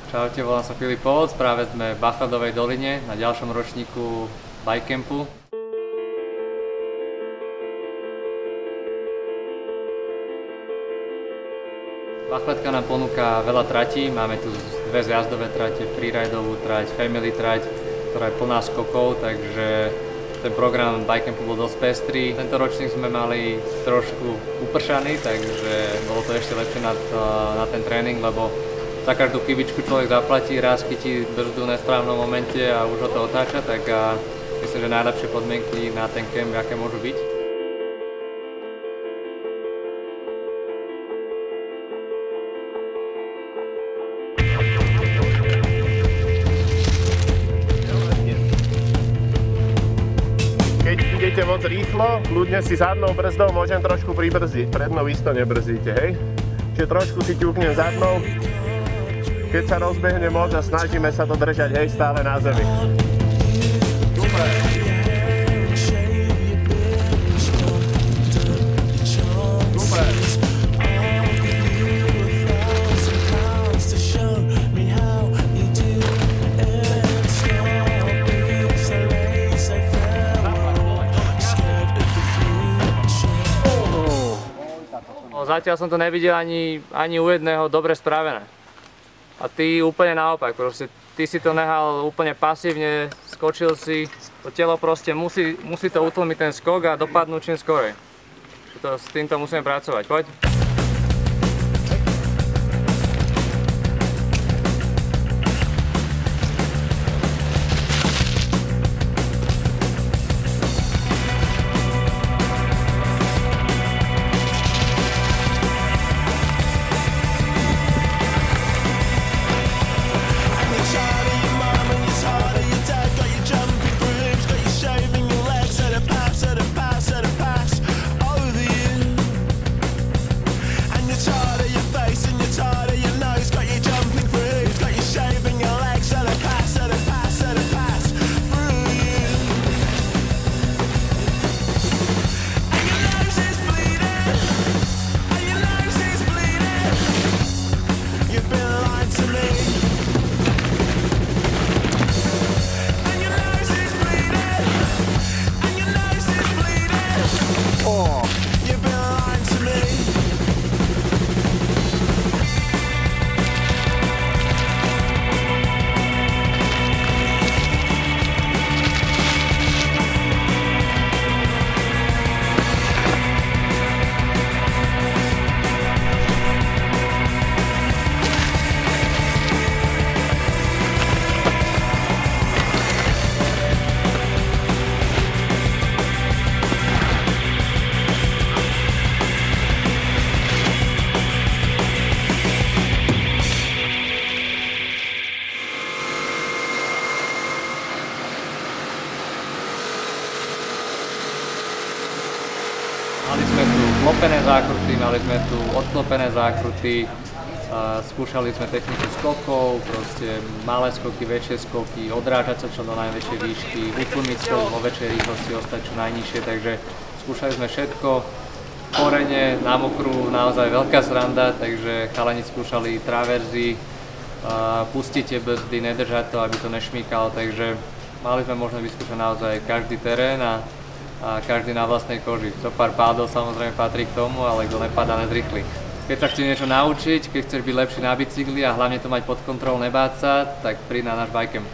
Čaute, volám sa Filip Povoc, práve sme v Bachladovej doline na ďalšom ročníku bikecampu. Bachladka nám ponúka veľa tratí, máme tu dve zjazdové trate, freeridovú trať, family trať, ktorá je plná skokov, takže ten program bikecampu bol dosť pestrý. Tento ročník sme mali trošku upršaný, takže bolo to ešte lepšie na ten tréning, lebo za každú chybičku človek zaplatí, raz chytí brzdu v nesprávnom momente a už ho to otáča, tak myslím, že najlepšie podmienky na ten camp, aké môžu byť. Keď idete moc rýchlo, kľudne si zadnou brzdou môžem trošku pribrzdiť, prednou isto nebrzdíte, hej? Čiže trošku si ťuknem zadnou. Keď sa rozbehne moc a snažíme sa to držať, hej, stále na zemi. Super. Super. Zatiaľ som to nevidel ani u jedného dobre spravené. A ty úplne naopak, proste ty si to nehal úplne pasívne, skočil si, to telo proste musí to utlmiť ten skok a dopadnúť čím skorej. S týmto musíme pracovať, poď. Mali sme tu klopené zákruty, mali sme tu odklopené zákruty, skúšali sme techniku skokov, proste malé skoky, väčšie skoky, odrážať sa čo do najväčšej výšky, utlmiť skok vo väčšej rýchlosti, ostať čo najnižšie, takže skúšali sme všetko. Korene na mokru naozaj veľká sranda, takže chalani skúšali traverzy, pustiť tie brzdy, nedržať to, aby to nešmýkalo, takže mali sme možno vyskúšať naozaj každý terén a každý na vlastnej koži. Zo pár pádov samozrejme patrí k tomu, ale kto nepadá, nezrýchli. Keď sa chceš niečo naučiť, keď chceš byť lepší na bicykli a hlavne to mať pod kontrolou, nebáť sa, tak príď na náš bikecamp.